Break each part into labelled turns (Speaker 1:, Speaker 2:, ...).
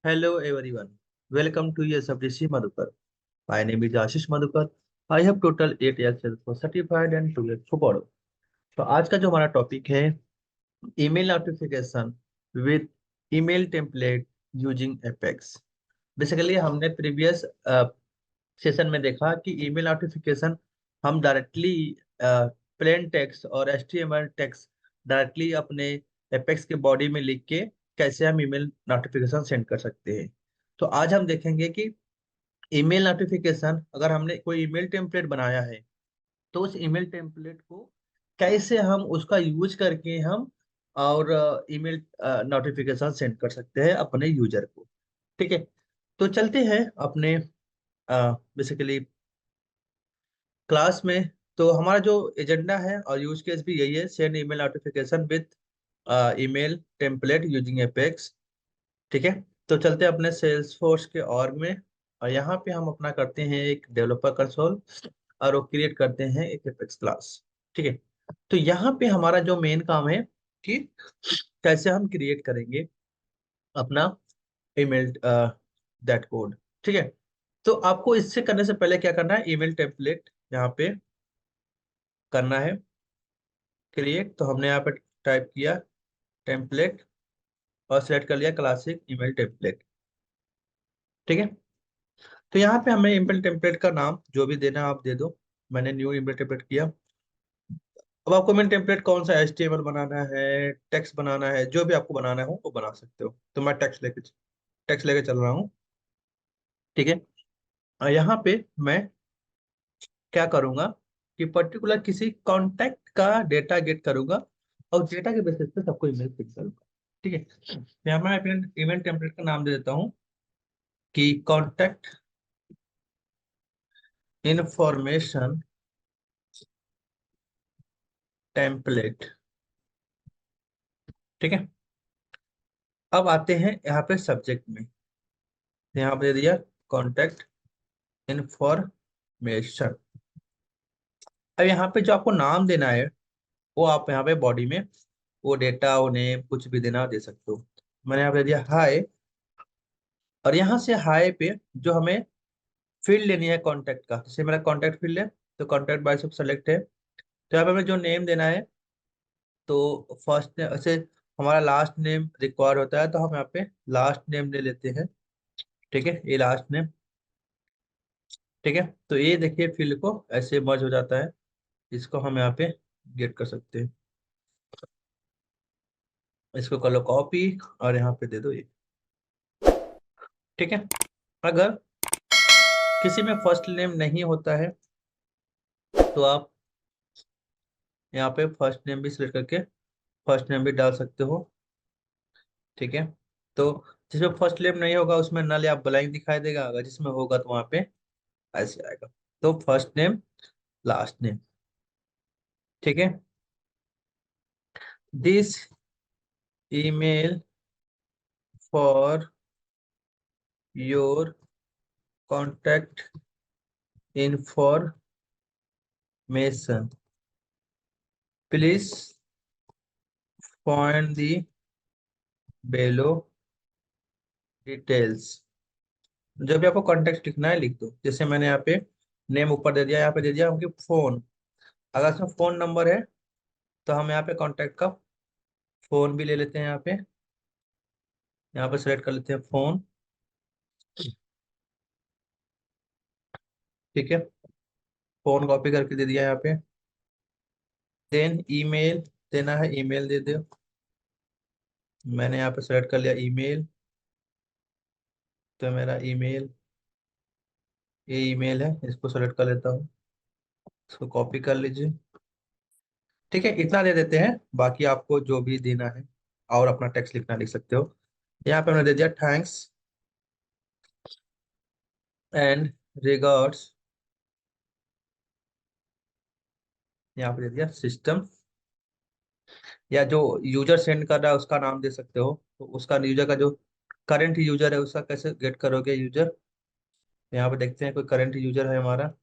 Speaker 1: Hello everyone. Welcome to SFDC Madhukar. My name is Ashish Madhukar. I have total 8 years for certified and 2 years for borrow. तो आज का जो हमारा topic है email notification with email template using apex. Basically हमने previous session में देखा कि ईमेल नोटिफिकेशन हम डायरेक्टली प्लेन टेक्स्ट और एचटीएमएल टेक्स्ट डायरेक्टली अपने एपेक्स के बॉडी में लिख के कैसे हम ईमेल नोटिफिकेशन सेंड कर सकते हैं। तो आज हम देखेंगे कि ईमेल नोटिफिकेशन अगर हमने कोई ईमेल टेम्पलेट बनाया है तो उस ईमेल टेम्पलेट को कैसे हम उसका यूज करके हम और ईमेल नोटिफिकेशन सेंड कर सकते हैं अपने यूजर को। ठीक है, तो चलते हैं अपने बेसिकली क्लास में। तो हमारा जो एजेंडा है और यूज केस भी यही है, send email notification with email template using apex. ठीक है, तो चलते हैं अपने सेल्स फोर्स के ऑर्ग में और यहाँ पे हम अपना करते हैं एक डेवलपर कंसोल और वो क्रिएट करते हैं एक एपेक्स क्लास। ठीक है, तो यहाँ पे हमारा जो मेन काम है कि कैसे हम क्रिएट करेंगे अपना ईमेल दैट कोड। ठीक है, तो आपको इससे करने से पहले क्या करना है, ईमेल टेम्पलेट यहाँ पे करना है क्रिएट। तो हमने यहाँ पे टाइप किया टेम्पलेट और सेलेक्ट कर लिया क्लासिक ईमेल टेम्पलेट। ठीक है, तो यहाँ पे हमें ईमेल टेम्पलेट का नाम जो भी देना है आप दे दो। मैंने न्यू ईमेल टेम्पलेट किया। अब आपको ईमेल टेम्पलेट कौन सा एचटीएमएल बनाना है, टेक्स्ट बनाना है, जो भी आपको बनाना है वो बना सकते हो। तो मैं टेक्स्ट लेके चल रहा हूँ। ठीक है, और यहाँ पे मैं क्या करूंगा कि पर्टिकुलर किसी कॉन्टेक्ट का डेटा गेट करूंगा और डेटा के बेसिस पे सबको ईमेल पिक करूंगा। ठीक है, तो यहाँ मैं अपने ईमेल टेम्पलेट का नाम दे देता हूँ कि कॉन्टेक्ट इंफॉर्मेशन टेम्पलेट। ठीक है, अब आते हैं यहाँ पे सब्जेक्ट में। यहाँ पे दे दिया कॉन्टेक्ट इंफॉर्मेशन। अब यहाँ पे जो आपको नाम देना है वो आप यहाँ पे बॉडी में वो डेटा वो नेम कुछ भी देना दे सकते हो। मैंने यहाँ पे दिया हाय, और यहाँ से हाय पे जो हमें फील्ड लेनी है कॉन्टेक्ट का, जैसे मेरा कॉन्टेक्ट फील्ड है तो कॉन्टेक्ट बाय सब सेलेक्ट है। तो यहाँ पे हमें जो नेम देना है तो फर्स्ट ऐसे हमारा लास्ट नेम रिक्वायर होता है तो हम यहाँ पे लास्ट नेम ले लेते हैं। ठीक है, ये लास्ट नेम। ठीक है, तो ये देखिए फील्ड को ऐसे मर्ज हो जाता है। इसको हम यहाँ पे गेट कर सकते हैं। इसको कर लो कॉपी और यहाँ पे दे दो ये। ठीक है, अगर किसी में फर्स्ट नेम नहीं होता है तो आप यहाँ पे फर्स्ट नेम भी सिलेक्ट करके फर्स्ट नेम भी डाल सकते हो। ठीक है, तो जिसमें फर्स्ट नेम नहीं होगा उसमें नल या ब्लैंक दिखाई देगा, अगर जिसमें होगा तो वहां पे ऐसे आएगा। तो फर्स्ट नेम लास्ट नेम। ठीक है, this email for your contact information, please find the below details. जब भी आपको कॉन्टेक्ट लिखना है लिख दो। जैसे मैंने यहाँ पे नेम ऊपर दे दिया, यहाँ पे दे दिया उनकी फोन। अगर इसमें फोन नंबर है तो हम यहाँ पे कॉन्टेक्ट का फोन भी ले लेते हैं। यहाँ पे सेलेक्ट कर लेते हैं फोन। ठीक है, फोन कॉपी करके दे दिया यहाँ पे। देन ईमेल देना है, ईमेल दे दो। मैंने यहाँ पे सेलेक्ट कर लिया ईमेल। तो मेरा ईमेल ये ईमेल है, इसको सेलेक्ट कर लेता हूँ। इसको कॉपी कर लीजिए। ठीक है, इतना दे देते हैं, बाकी आपको जो भी देना है और अपना टेक्स्ट लिखना लिख सकते हो। यहाँ पे हमने दे दिया थैंक्स एंड रिगार्ड्स। यहाँ पे दे दिया सिस्टम, या जो यूजर सेंड कर रहा है उसका नाम दे सकते हो। तो उसका यूजर का जो करंट यूजर है उसका कैसे गेट करोगे यूजर। यहाँ पे देखते हैं कोई करंट यूजर है हमारा।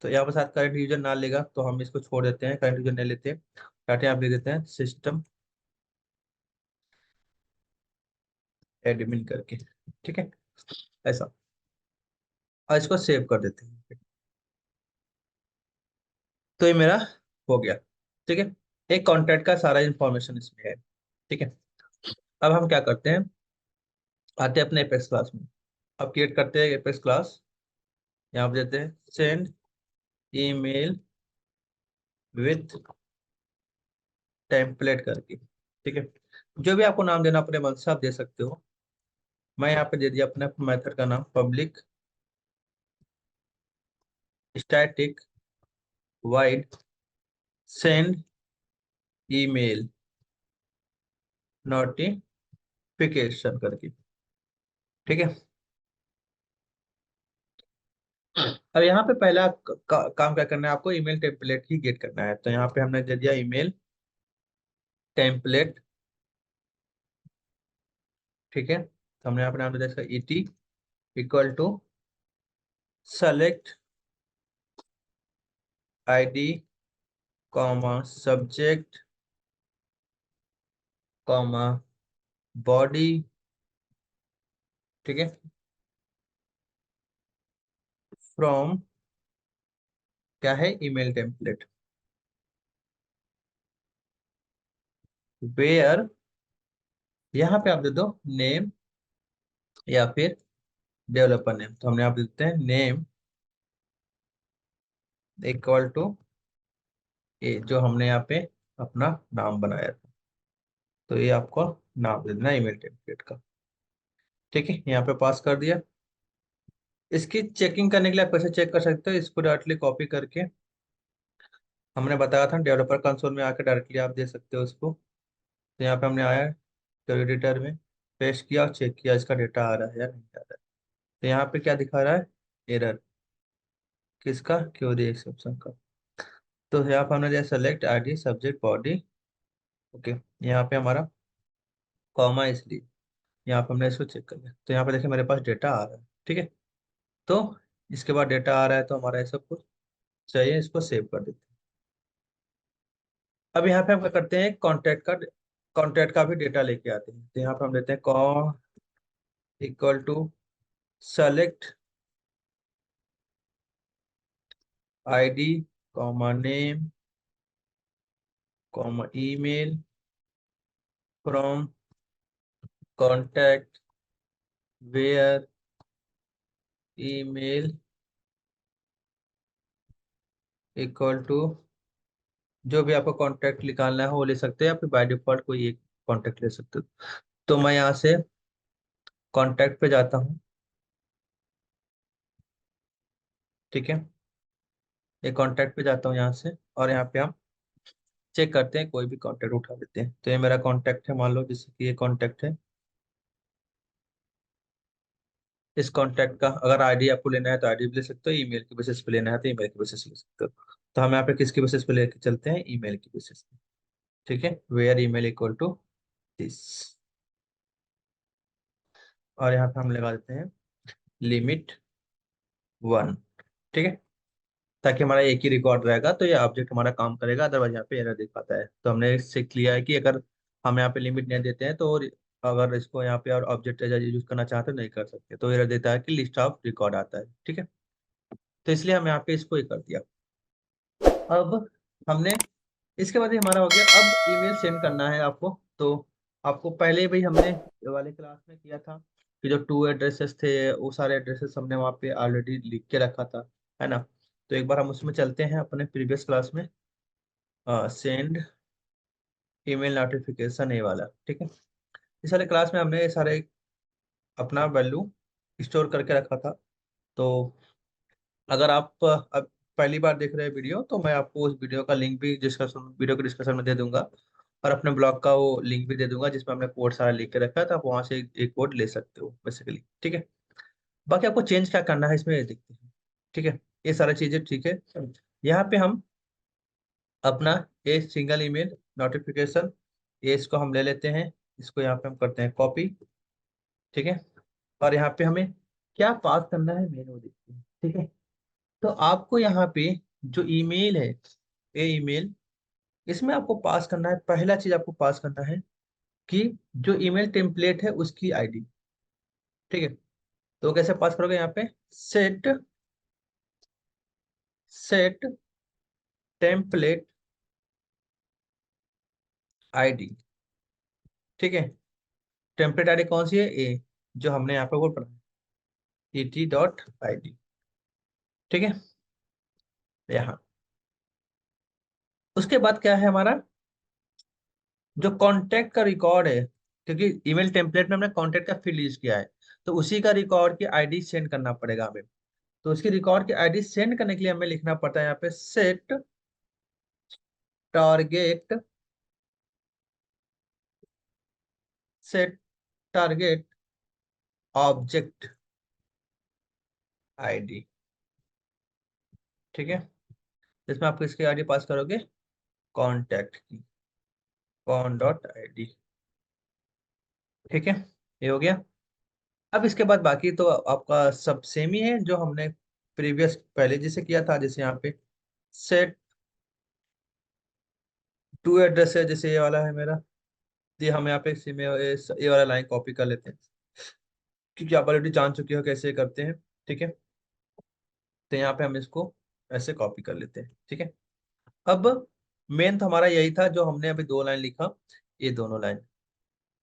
Speaker 1: तो यहाँ पे साथ करंट यूजर ना लेगा तो हम इसको छोड़ देते हैं, करंट यूजर नहीं लेते हैं। टाटे आप दे देते हैं सिस्टम एडमिन करके, ठीक है, ऐसा। और इसको सेव कर देते हैं। तो ये मेरा हो गया, ठीक है। एक कॉन्टैक्ट का सारा इंफॉर्मेशन इसमें है, ठीक है। अब हम क्या करते हैं, आते हैं अपने एपेक्स क्लास में। अब क्रिएट करते हैं एपेक्स क्लास। यहाँ पे देते हैं सेंड ईमेल विथ टेम्पलेट करके, ठीक है। जो भी आपको नाम देना अपने मन से आप दे सकते हो। मैं यहाँ पे दे दिया अपने मेथड का नाम public static wide send email notification करके, ठीक है। अब यहाँ पे पहला काम क्या करना है आपको, ईमेल टेम्पलेट ही गेट करना है। तो यहाँ पे हमने दे दिया ईमेल टेम्पलेट, ठीक है। तो हमने यहाँ पे नाम दे दिया ET equal to select ID comma subject comma body, ठीक है, फ्रॉम क्या है ईमेल टेम्पलेट, वेयर यहाँ पे आप दे दो नेम या फिर डेवलपर नेम। तो हमने यहाँ पे देते हैं नेम इक्वल टू ये जो हमने यहाँ पे अपना नाम बनाया था। तो ये आपको नाम दे देना ईमेल टेम्पलेट का, ठीक है। यहाँ पे पास कर दिया। इसकी चेकिंग करने के लिए आप कैसे चेक कर सकते हो, इसको डायरेक्टली कॉपी करके हमने बताया था डेवलपर कंसोल में आकर डायरेक्टली आप दे सकते हो उसको। तो यहाँ पे हमने आया तो एडिटर में पेस्ट किया और चेक किया इसका डेटा आ रहा है या नहीं आ रहा है। तो यहाँ पे क्या दिखा रहा है, एरर किसका, क्वेरी एक्सेप्शन का। तो यहाँ पे हमने दिया select ID subject body, okay. यहाँ पे हमारा कॉमा इसलिए यहाँ पे हमने इसको चेक कर लिया। तो यहाँ पे देखिए मेरे पास डेटा आ रहा है, ठीक है। तो इसके बाद डेटा आ रहा है तो हमारा ये सब कुछ चाहिए, इसको सेव कर देते हैं। अब यहाँ पे हम क्या करते हैं, कॉन्टैक्ट का भी डेटा लेके आते हैं। तो यहाँ पे हम देते हैं co equal to select ID comma name comma email from contact where email equal to जो भी आपको कॉन्टैक्ट निकालना है वो ले सकते हैं, या फिर बाय डिफॉल्ट कोई एक कॉन्टैक्ट ले सकते हो। तो मैं यहाँ से कॉन्टैक्ट पे जाता हूँ, ठीक है। ये कॉन्टैक्ट पे जाता हूँ यहाँ से, और यहाँ पे हम चेक करते हैं, कोई भी कॉन्टैक्ट उठा लेते हैं। तो ये मेरा कॉन्टैक्ट है, मान लो जैसे कि ये कॉन्टैक्ट है। इस कॉन्टैक्ट का अगर आईडी आपको लेना है तो आईडी भी ले सकते हो, ईमेल की बेसिस पे लेना है तो ईमेल की बेसिस पे ले सकते हो। तो हम यहाँ पे किसकी बेसिस पे लेके चलते हैं, ईमेल की बेसिस पे, ठीक है। Where email equal to this, और यहाँ पे हम लगा देते हैं लिमिट 1, ठीक है। ताकि हमारा एक ही रिकॉर्ड रहेगा तो ये ऑब्जेक्ट हमारा काम करेगा, अदरवाइज यहाँ पे एरर दिखाता है। तो हमने सीख लिया है कि अगर हम यहाँ पे लिमिट नहीं देते हैं तो अगर इसको यहाँ पे और ऑब्जेक्ट यूज करना चाहते तो नहीं कर सकते, तो एरर देता है कि लिस्ट ऑफ रिकॉर्ड आता है, ठीक है। तो इसलिए हम यहाँ पे इसको ही कर दिया। अब हमने इसके बाद ही हमारा हो गया, अब ईमेल सेंड करना है आपको। तो आपको पहले भी हमने ये वाले क्लास में किया था कि जो टू एड्रेसेस थे वो सारे एड्रेसेस हमने वहाँ पे ऑलरेडी लिख के रखा था, है ना। तो एक बार हम उसमें चलते हैं अपने प्रीवियस क्लास में, सेंड ईमेल नोटिफिकेशन ये वाला, ठीक है। इस वाले क्लास में हमने ये सारे अपना वैल्यू स्टोर करके रखा था। तो अगर आप अब पहली बार देख रहे हैं वीडियो, तो मैं आपको उस वीडियो का लिंक भी डिस्कशन वीडियो के डिस्कशन में दे दूंगा, और अपने ब्लॉग का वो लिंक भी दे दूंगा जिसमें हमने कोड सारा लिख के रखा है। तो आप वहां से एक कोड ले सकते हो बेसिकली, ठीक है। बाकी आपको चेंज क्या करना है इसमें ये देखते हैं, ठीक है। ये सारी चीजें ठीक है। यहाँ पे हम अपना ये सिंगल ईमेल नोटिफिकेशन, ये इसको हम ले लेते हैं, इसको यहाँ पे हम करते हैं कॉपी, ठीक है। और यहाँ पे हमें क्या पास करना है मेन वो देखते हैं, ठीक है। तो आपको यहाँ पे जो ईमेल है, ये ईमेल, इसमें आपको पास करना है, पहला चीज आपको पास करना है कि जो ईमेल टेम्पलेट है उसकी आईडी, ठीक है, तो कैसे पास करोगे यहाँ पे, सेट सेट टेम्पलेट आईडी। ठीक है, टेम्पलेट आईडी कौन सी है, ए, जो हमने यहाँ पे वो पढ़ा, et.id। ठीक है, यहाँ उसके बाद क्या है हमारा, जो कांटेक्ट का रिकॉर्ड है, क्योंकि ईमेल टेम्पलेट में हमने कांटेक्ट का फील्ड यूज किया है, तो उसी का रिकॉर्ड की आईडी सेंड करना पड़ेगा हमें। तो उसकी रिकॉर्ड की आईडी सेंड करने के लिए हमें लिखना पड़ता है यहाँ पे set target, set target object ID. ठीक है, इसमें आप किसकी आईडी पास करोगे, कॉन्टैक्ट की, con.id। ठीक है, ये हो गया। अब इसके बाद बाकी तो आपका सब सेम ही है जो हमने प्रीवियस पहले जैसे किया था, जैसे यहाँ पे सेट टू एड्रेस है, जैसे ये वाला है मेरा, ये हम यहाँ पे इसी में ये वाला लाइन कॉपी कर लेते हैं, क्योंकि आप ऑलरेडी जान चुके हो कैसे करते हैं। ठीक है, तो यहाँ पे हम इसको ऐसे कॉपी कर लेते हैं। ठीक है, अब मेन तो हमारा यही था जो हमने अभी दो लाइन लिखा, ये दोनों लाइन,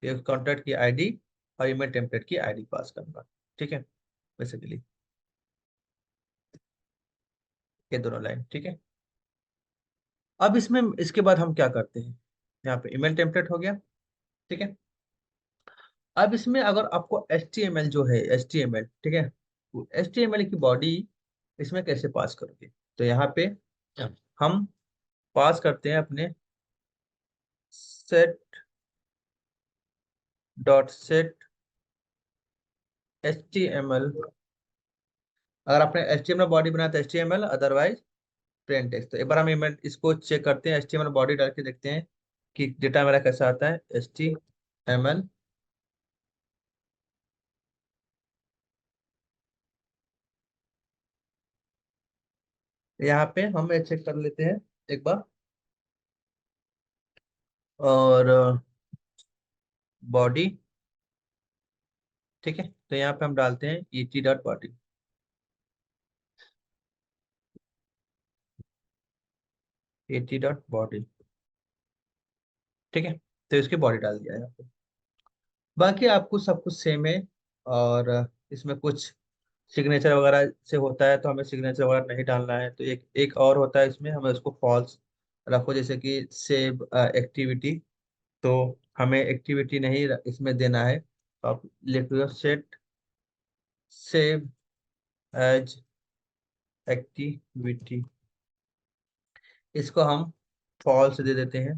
Speaker 1: ये कॉन्टैक्ट की आईडी और ईमेल टेम्पलेट की आईडी पास करना। ठीक है, बेसिकली ये दोनों लाइन। ठीक है, अब इसमें इसके बाद हम क्या करते हैं, यहाँ पे ईमेल टेम्पलेट हो गया। ठीक है, अब इसमें अगर आपको एच टी एम एल जो है, एच टी एम एल, ठीक है, एच टी एम एल की बॉडी इसमें कैसे पास करोगे, तो यहाँ पे हम पास करते हैं अपने set dot set H T M L. अगर आपने H T M L body बनाया तो H T M L, otherwise plain text. तो एक बार हम ईमेल इसको चेक करते हैं, H T M L body डाल के देखते हैं कि डेटा मेरा कैसा आता है, एच टी एम एल। यहाँ पे हम चेक कर लेते हैं एक बार, और बॉडी। ठीक है, तो यहाँ पे हम डालते हैं E T dot body. A T dot body. ठीक है, तो इसकी बॉडी डाल दिया है यहाँ पे। बाकी आपको सब कुछ सेम है, और इसमें कुछ सिग्नेचर वगैरह से होता है, तो हमें सिग्नेचर वगैरह नहीं डालना है। तो एक एक और होता है इसमें, हमें उसको फॉल्स रखो, जैसे कि सेव एक्टिविटी, तो हमें एक्टिविटी नहीं इसमें देना है, तो आप लिख लो सेट सेव एज एक्टिविटी, इसको हम फॉल्स दे देते हैं।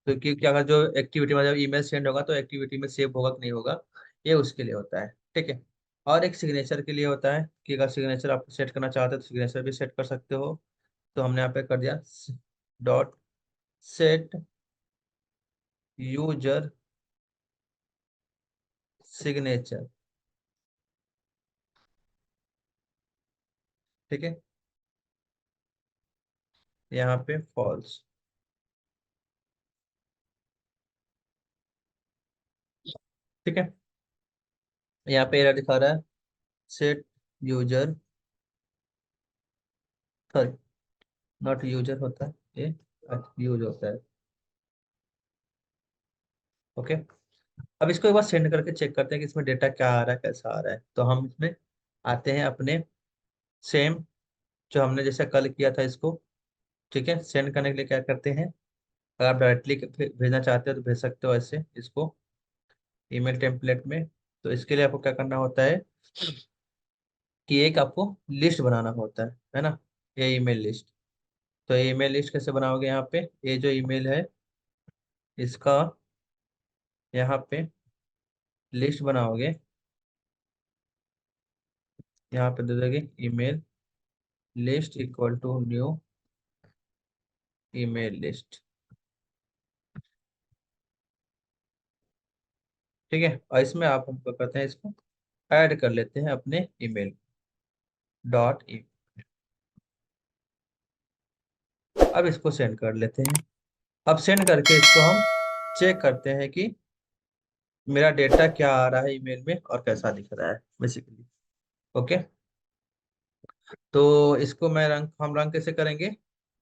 Speaker 1: तो क्योंकि अगर जो एक्टिविटी मतलब ईमेल सेंड होगा तो एक्टिविटी में सेव होगा कि नहीं होगा, ये उसके लिए होता है। ठीक है, और एक सिग्नेचर के लिए होता है कि अगर सिग्नेचर आप सेट करना चाहते हो तो सिग्नेचर भी सेट कर सकते हो। तो हमने यहाँ पे कर दिया डॉट सेट यूजर सिग्नेचर। ठीक है, यहाँ पे फॉल्स। ठीक है, यहाँ पे एरर दिखा रहा है, set user, sorry, not user होता है ये, यूज होता है। ओके, अब इसको एक बार सेंड करके चेक करते हैं कि इसमें डेटा क्या आ रहा है, कैसा आ रहा है। तो हम इसमें आते हैं अपने सेम, जो हमने जैसे कल किया था इसको। ठीक है, सेंड करने के लिए क्या करते हैं, अगर आप डायरेक्टली भेजना चाहते हो तो भेज सकते हो ऐसे इसको ईमेल टेम्पलेट में। तो इसके लिए आपको क्या करना होता है कि एक आपको लिस्ट बनाना होता है ना, ये ईमेल लिस्ट। तो ये ईमेल लिस्ट कैसे बनाओगे, यहाँ पे ये जो ईमेल है इसका यहाँ पे लिस्ट बनाओगे, यहाँ पे दे दोगे email list equal to new email list. ठीक है, और इसमें आप हमको कहते हैं इसको ऐड कर लेते हैं अपने ईमेल डॉट ई। अब इसको सेंड कर लेते हैं। अब सेंड करके इसको हम चेक करते हैं कि मेरा डेटा क्या आ रहा है ईमेल में और कैसा दिख रहा है बेसिकली। ओके। तो इसको हम रंग कैसे करेंगे,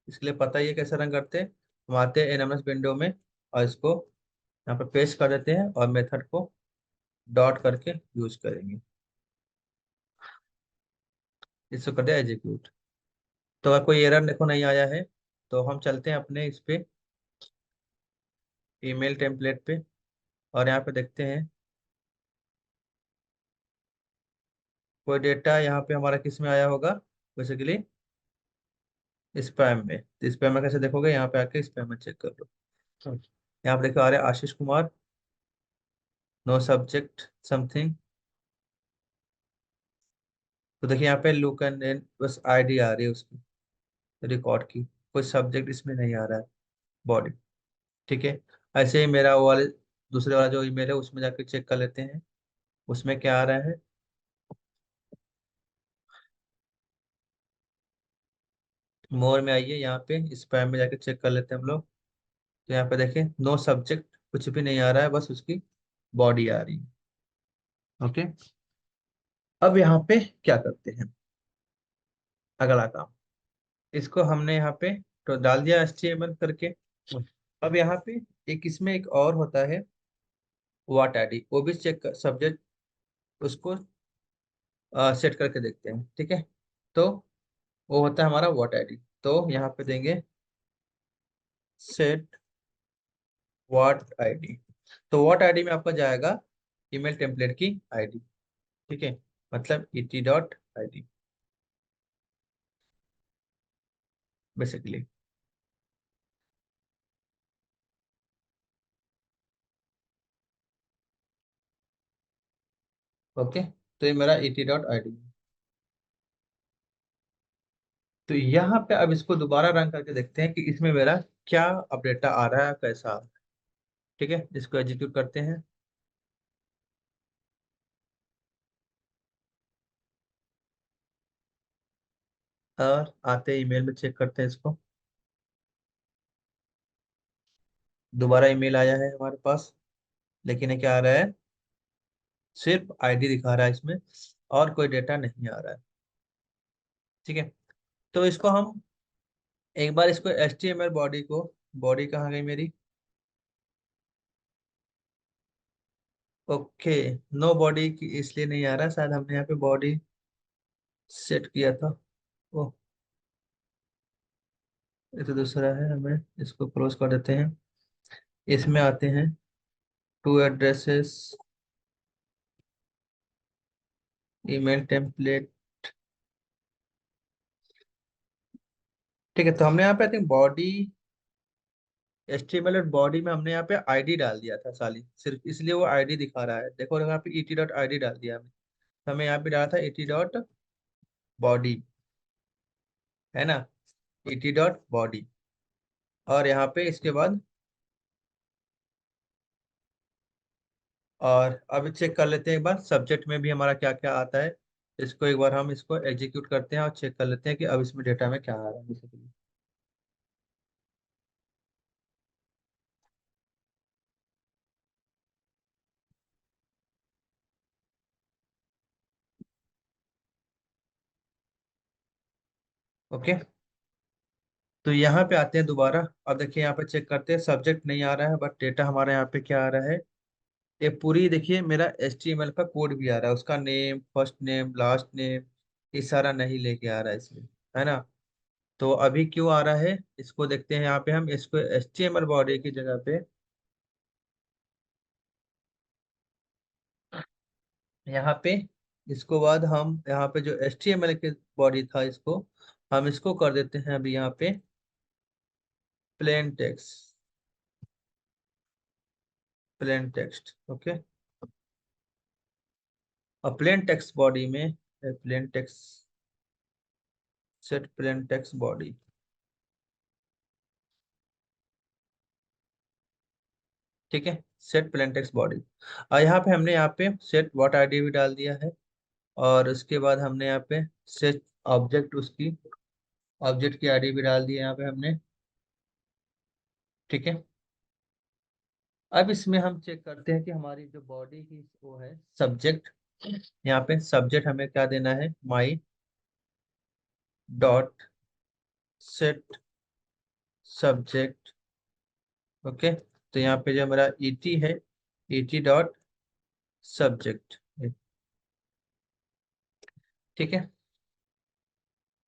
Speaker 1: इसके लिए पता ही है कैसे रंग करते हैं। हम आते हैं एनएमएस विंडो में और इसको यहाँ पे पेस्ट कर देते हैं और मेथड को डॉट करके यूज करेंगे। इसको करते हैं एग्जीक्यूट। तो अगर कोई एरर देखो नहीं आया है तो हम चलते हैं अपने इस पे ईमेल टेम्पलेट पे और यहाँ पे देखते हैं कोई डेटा यहाँ पे हमारा किस में आया होगा बेसिकली स्पैम में। तो स्पैम में कैसे देखोगे, यहाँ पे आके स्पैम में चेक कर लो। यहाँ पे देखो आ रहा है Ashish Kumar, know subject something. तो देखिए यहाँ पे लुक एंड बस आईडी आ रही है उसकी रिकॉर्ड की, कोई सब्जेक्ट इसमें नहीं आ रहा है, बॉडी। ठीक है। ऐसे ही मेरा वो वाले दूसरे वाला जो ईमेल है उसमें जाके चेक कर लेते हैं उसमें क्या आ रहा है। मोर में आइए, यहाँ पे स्पैम में जाके चेक कर लेते हैं हम लोग। तो यहाँ पे देखें नो सब्जेक्ट कुछ भी नहीं आ रहा है, बस उसकी बॉडी आ रही है। ओके। अब यहाँ पे क्या करते हैं, अगला काम, इसको हमने यहाँ पे तो डाल दिया HTML करके। अब यहाँ पे एक इसमें एक और होता है वाट आईडी, वो भी चेक सब्जेक्ट उसको सेट करके देखते हैं। ठीक है। तो वो होता है हमारा वाट आईडी। तो यहाँ पे देंगे सेट वाट आईडी। तो वाट आईडी में आपका जाएगा ईमेल टेम्पलेट की आईडी। ठीक है, मतलब et.id बेसिकली। ओके। तो ये मेरा et.id। तो यहाँ पे अब इसको दोबारा रन करके देखते हैं कि इसमें मेरा क्या अपडेट आ रहा है, कैसा आ रहा है। ठीक है, इसको एग्जीक्यूट करते हैं। और आते ईमेल में चेक करते हैं इसको। दोबारा ईमेल आया है हमारे पास, लेकिन ये क्या आ रहा है, सिर्फ आईडी दिखा रहा है इसमें और कोई डेटा नहीं आ रहा है। ठीक है। तो इसको हम एक बार इसको HTML बॉडी को, बॉडी कहाँ गई मेरी, ओके, नो बॉडी की इसलिए नहीं आ रहा, शायद हमने यहाँ पे बॉडी सेट किया था। ओह, ये तो दूसरा है, हमें इसको क्लोज कर देते हैं। इसमें आते हैं टू एड्रेसेस, ईमेल टेम्पलेट। ठीक है, तो हमने यहाँ पे आई थिंक बॉडी HTML और बॉडी में हमने यहाँ पे आईडी डाल दिया था साली, सिर्फ इसलिए वो आईडी दिखा रहा है। देखो यहाँ पे et.id डाल दिया हमने। तो हमें यहाँ पे डाला था et.body, है ना, et.body। और यहाँ पे इसके बाद और अभी चेक कर लेते हैं एक बार सब्जेक्ट में भी हमारा क्या क्या आता है। इसको एक बार हम इसको एग्जीक्यूट करते हैं और चेक कर लेते हैं कि अब इसमें डेटा में क्या आ रहा है बेसिकली। ओके। तो यहाँ पे आते हैं दोबारा। अब देखिए यहाँ पे चेक करते हैं, सब्जेक्ट नहीं आ रहा है बट डेटा हमारा यहाँ पे क्या आ रहा है, ये पूरी देखिए मेरा HTML का कोड भी आ रहा है, उसका name, first name, last name, ये सारा नहीं लेके आ रहा है इसमें, है ना। तो अभी क्यों आ रहा है इसको देखते हैं। यहाँ पे हम इसको HTML बॉडी की जगह पे, यहाँ पे इसको बाद हम यहाँ पे जो HTML के बॉडी था इसको हम इसको कर देते हैं अभी यहाँ पे plain text, plain text. Okay. और प्लेन टेक्स्ट बॉडी में plain text, set plain text body. ठीक है, सेट प्लेन टेक्स्ट बॉडी। और यहाँ पे हमने यहाँ पे सेट व्हाट आईडी भी डाल दिया है। और उसके बाद हमने यहाँ पे सेट ऑब्जेक्ट, उसकी ऑब्जेक्ट की आईडी भी डाल दी है यहाँ पे हमने। ठीक है। अब इसमें हम चेक करते हैं कि हमारी जो बॉडी की वो है सब्जेक्ट, यहाँ पे सब्जेक्ट हमें क्या देना है, माई डॉट सेट सब्जेक्ट। ओके, तो यहाँ पे जो मेरा ईटी है, ईटी डॉट सब्जेक्ट। ठीक है,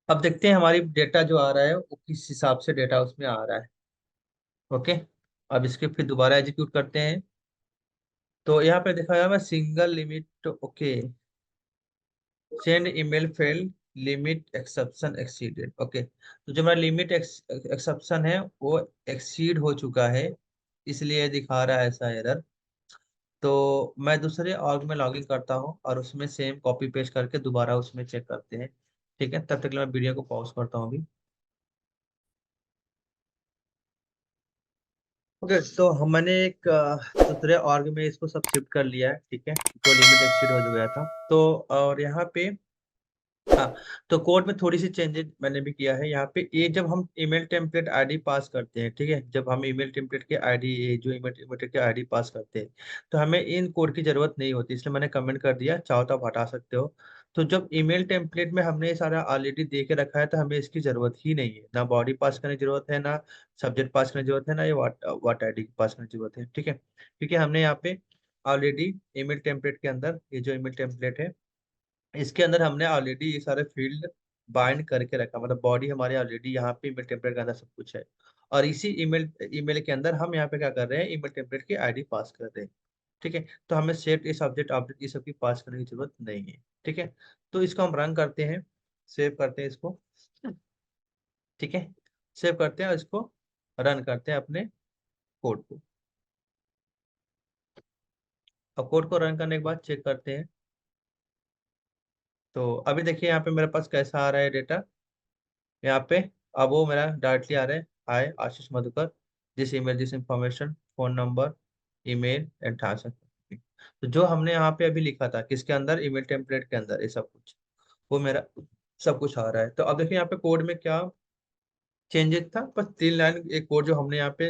Speaker 1: अब देखते हैं हमारी डेटा जो आ रहा है वो किस हिसाब से डेटा उसमें आ रहा है। ओके, अब इसके फिर दोबारा एग्जीक्यूट करते हैं। तो यहाँ पे देखा जाएगा single limit. Okay, send email failed, limit exception exceeded. Okay, तो जो हमारा लिमिट एक्सेप्शन है वो एक्सीड हो चुका है, इसलिए दिखा रहा है ऐसा एरर। तो मैं दूसरे ऑर्ग में लॉगिन करता हूँ और उसमें सेम कॉपी पेस्ट करके दोबारा उसमें चेक करते हैं। ठीक है, तब तक के लिए मैं वीडियो को पॉज करता हूँ अभी। ओके, तो मैंने एक दूसरे ऑर्ग में इसको सब शिफ्ट कर लिया है। ठीक है, जो लिमिट एक्सीड हो गया था। तो और यहाँ पे हाँ, तो कोड में थोड़ी सी चेंजेस मैंने भी किया है यहाँ पे। ये जब हम ईमेल टेम्पलेट आईडी पास करते हैं, ठीक है, जब हम ईमेल टेम्पलेट के आईडी, ये जो ईमेल टेम्पलेट के आईडी पास करते हैं, तो हमें इन कोड की जरूरत नहीं होती, इसलिए मैंने कमेंट कर दिया, चाहो तो आप हटा सकते हो। तो जब ईमेल टेम्पलेट में हमने ये सारा ऑलरेडी दे के रखा है, तो हमें इसकी जरूरत ही नहीं है, ना बॉडी पास करने की जरूरत है, ना सब्जेक्ट पास करने की जरूरत है, ना ये वाट आईडी पास करने की जरूरत है। ठीक है, क्योंकि हमने यहाँ पे ऑलरेडी ईमेल टेम्पलेट के अंदर, ये जो ईमेल टेम्पलेट है इसके अंदर हमने ऑलरेडी ये सारे फील्ड बाइंड करके रखा, मतलब बॉडी हमारी ऑलरेडी यहाँ पे ईमेल टेम्पलेट के अंदर सब कुछ है। और इसी ईमेल ईमेल के अंदर हम यहाँ पे क्या कर रहे हैं, ईमेल टेम्पलेट की आईडी पास कर रहे हैं। ठीक है, तो हमें सेट इस ऑब्जेक्ट ऑब्जेक्ट ये सब की पास करने की जरूरत नहीं है। ठीक है, तो इसको हम रन करते हैं, सेव करते हैं इसको। ठीक है, सेव करते हैं और इसको रन करते हैं अपने कोड को। अब कोड को रन करने के बाद चेक करते हैं। तो अभी देखिए यहाँ पे मेरे पास कैसा आ रहा है डेटा यहाँ पे। अब वो मेरा डायरेक्टली आ रहा है, hi Ashish Madhukar, this email this information, phone number, email and transfer. तो जो हमने यहाँ पे अभी लिखा था किसके अंदर, ईमेल टेम्पलेट के अंदर, ये सब कुछ वो मेरा सब कुछ आ रहा है। तो अब देखिए यहाँ पे कोड में क्या चेंजेस था, बस 3 लाइन एक कोड जो हमने यहाँ पे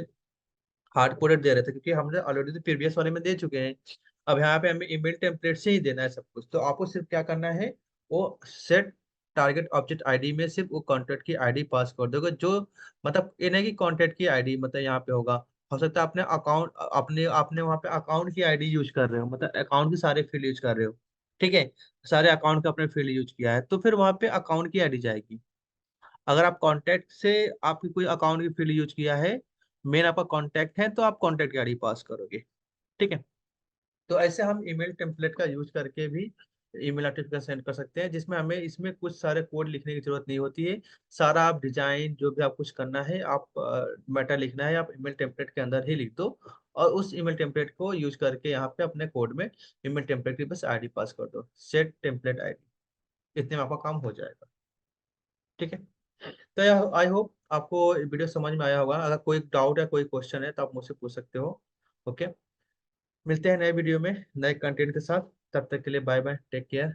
Speaker 1: हार्ड कोडेड दे रहे थे, क्योंकि हमने ऑलरेडी तो प्रीवियस वाले में दे चुके हैं। अब यहाँ पे हमें ईमेल टेम्पलेट से ही देना है सब कुछ। तो आपको सिर्फ क्या करना है, वो सेट टारगेट ऑब्जेक्ट आईडी में सिर्फ वो कॉन्टैक्ट की आईडी पास कर दोगे, जो मतलब ये नहीं कि कॉन्टैक्ट की आईडी मतलब यहाँ पे होगा, हो सकता है अपने अकाउंट, अपने आपने वहाँ पे अकाउंट की आईडी यूज कर रहे हो, मतलब अकाउंट के सारे फील्ड यूज कर रहे हो। ठीक है, सारे अकाउंट का अपने फील्ड यूज किया है, तो फिर वहाँ पे अकाउंट की आईडी जाएगी। अगर आप कांटेक्ट से आपकी कोई अकाउंट की फील्ड यूज किया है, मेन आपका कांटेक्ट है, तो आप कांटेक्ट की आईडी पास करोगे। ठीक है, तो ऐसे हम ईमेल टेम्पलेट का यूज करके भी ईमेल नोटिफिकेशन सेंड कर सकते हैं, जिसमें हमें इसमें कुछ सारे कोड लिखने की जरूरत नहीं होती है। सारा आप डिजाइन जो भी आप कुछ करना है, आप मेटा लिखना है, आप ईमेल टेम्पलेट के अंदर ही लिख दो, और उस ईमेल टेम्पलेट को यूज करके यहाँ पे अपने कोड में ईमेल टेम्पलेट की बस आईडी पास कर दो, सेट टेम्पलेट आईडी, इतने में आपका काम हो जाएगा। ठीक है, तो आई होप आपको वीडियो समझ में आया होगा। अगर कोई डाउट या कोई क्वेश्चन है तो आप मुझसे पूछ सकते हो। ओके, मिलते हैं नए वीडियो में नए कंटेंट के साथ, तब तक के लिए बाय बाय, टेक केयर।